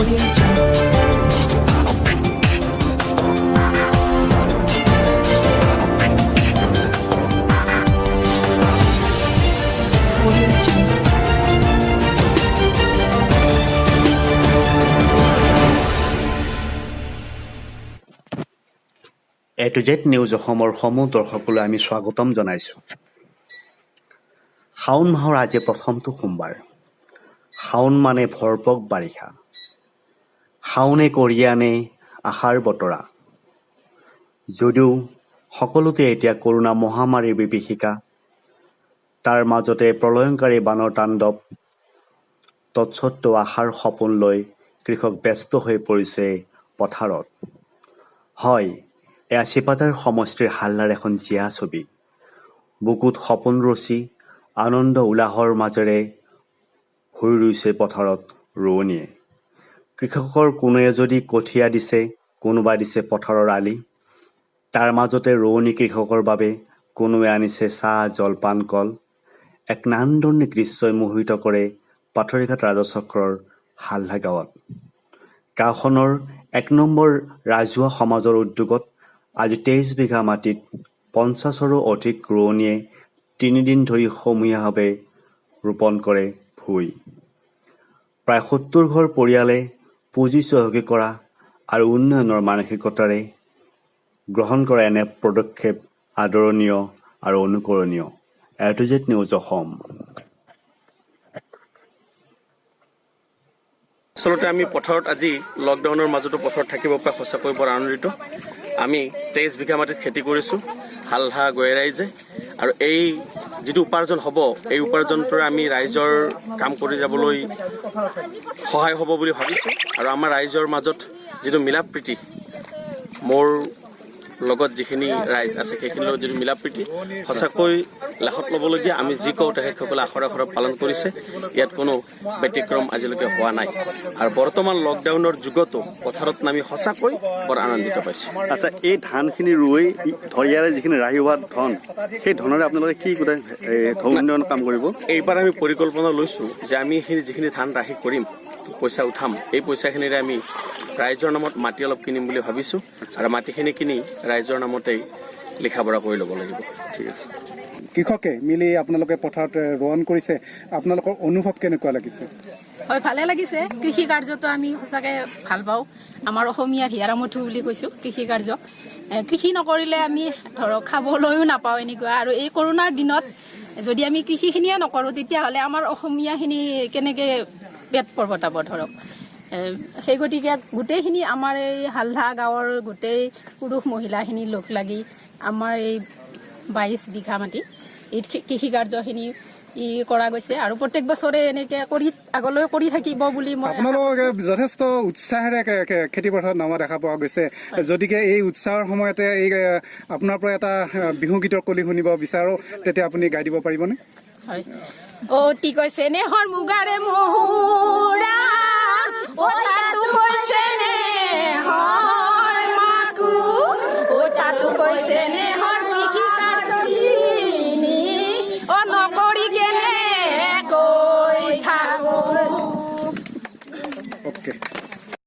A to Z news অসমৰ সমূহ দৰ্শকলৈ আমি স্বাগতম জনাইছোঁ। শাওণ মাহৰ আজি প্ৰথমটো সোমবাৰ। শাওণ মানে ভৰপক বাৰিষা। শাওণে কঢ়িয়াই আনে আশাৰ বতৰা। যদিও সকলোতে এতিয়া কৰোণা মহামাৰীৰ বিভীষিকা, তাৰ মাজতে প্ৰলয়ংকাৰী বানৰ তাণ্ডৱ, তৎসত্ত্বেও আশাৰ সপোন লৈ কৃষক ব্যস্ত হৈ পৰিছে পথাৰত। হয়, এয়া চিপাঝাৰ সমষ্টিৰ হাল্লাৰ এখন জীয়া ছবি। বুকুত সপোন ৰচি আনন্দ উলাহৰ মাজেৰে শুই ৰুইছে পথাৰত ৰোৱনীয়ে। কৃষকৰ কোনোৱে যদি কঠীয়া দিছে, কোনোবাই দিছে পথাৰৰ আলি। তাৰ মাজতে ৰোৱনী কৃষকৰ বাবে কোনোৱে আনিছে চাহ জলপান কল। এক নান্দনিক দৃশ্যই মোহিত কৰে পাথৰিঘাট ৰাজচক্ৰৰ হাল্লা গাঁৱত। গাঁওখনৰ ১ নম্বৰ ৰাজহুৱা সমাজৰ উদ্যোগত আজি ২৩ বিঘা মাটিত ৫০ৰো অধিক ৰোৱনীয়ে ৩ দিন ধৰি সমূহীয়াভাৱে ৰোপণ কৰে ভুই। প্ৰায় ৭০ ঘৰ পৰিয়ালে পুঁজি চহকী কৰা আৰু উন্নয়নৰ মানসিকতাৰে গ্ৰহণ কৰা এনে পদক্ষেপ আদৰণীয় আৰু অনুকৰণীয়। A to Z news Assam. আচলতে আমি পথাৰত আজি লকডাউনৰ মাজতো পথাৰত থাকিব পাই সঁচাকৈ বৰ আনন্দিত। আমি ২৩ বিঘা মাটিত খেতি কৰিছোঁ, হালহা গৈ ৰাইজে, আৰু এই যিটো উপাৰ্জন হ'ব, এই উপাৰ্জনটোৰে আমি ৰাইজৰ কাম কৰি যাবলৈ সহায় হ'ব বুলি ভাবিছোঁ। আৰু আমাৰ ৰাইজৰ মাজত যিটো মিলা প্ৰীতি, মোৰ লগত যিখিনি ৰাইজ আছে সেইখিনিৰ লগত যিটো মিলা প্ৰীতি সঁচাকৈ লেখত ল'বলগীয়া। আমি যি কওঁ তেখেতসকলে আখৰে আখৰে পালন কৰিছে, ইয়াত কোনো ব্যতিক্ৰম আজিলৈকে হোৱা নাই। আৰু বৰ্তমান লকডাউনৰ যুগতো পথাৰত নামি সঁচাকৈ বৰ আনন্দিত পাইছোঁ। আচ্ছা, এই ধানখিনি ৰুই ধৰিয়াৰে যিখিনি ৰাহি হোৱা ধন, সেই ধনেৰে আপোনালোকে কি গোটেই ধন উন্নয়ন কাম কৰিব? এইবাৰ আমি পৰিকল্পনা লৈছোঁ যে আমি যিখিনি ধান ৰাহি কৰিম, পইচা উঠাম, এই পইচাখিনিৰে আমি ৰাইজৰ নামত মাটি অলপ কিনিম বুলি ভাবিছোঁ। আৰু মাটিখিনি কিনি ৰাইজৰ নামতেই লিখা বঢ়া কৰি ল'ব লাগিব। ঠিক আছে। কৃষকে মিলি আপোনালোকে পথাৰত ৰোপণ কৰিছে, আপোনালোকৰ অনুভৱ কেনেকুৱা লাগিছে? হয়, ভালে লাগিছে। কৃষি কাৰ্যটো আমি সঁচাকৈ ভাল পাওঁ। আমাৰ অসমীয়াৰ হিয়াৰামঠু বুলি কৈছোঁ কৃষি কাৰ্য। কৃষি নকৰিলে আমি ধৰক খাবলৈও নাপাওঁ এনেকুৱা। আৰু এই কৰোণাৰ দিনত যদি আমি কৃষিখিনিয়ে নকৰোঁ, তেতিয়াহ'লে আমাৰ অসমীয়াখিনি কেনেকৈ পেট পৰ্বতাব ধৰক। সেই গতিকে গোটেইখিনি আমাৰ এই হালধা গাঁৱৰ গোটেই পুৰুষ মহিলাখিনি লগ লাগি আমাৰ এই ২২ বিঘা মাটি এই কৃষি কাৰ্যখিনি কৰা গৈছে। আৰু প্ৰত্যেক বছৰে এনেকে আগলৈ কৰি থাকিব বুলি মই। আপোনালোকে যথেষ্ট উৎসাহেৰে খেতি পথাৰত নামা দেখা পোৱা গৈছে। যদিকে এই উৎসাহৰ সময়তে এই আপোনাৰ পৰা এটা বিহু গীতৰ কলি শুনিব বিচাৰো, তেতিয়া আপুনি গাই দিব পাৰিবনে? হয়। অতি কৈছে নে হৰ মুগাৰে মহুৰা, অ তাতো কৈছে নে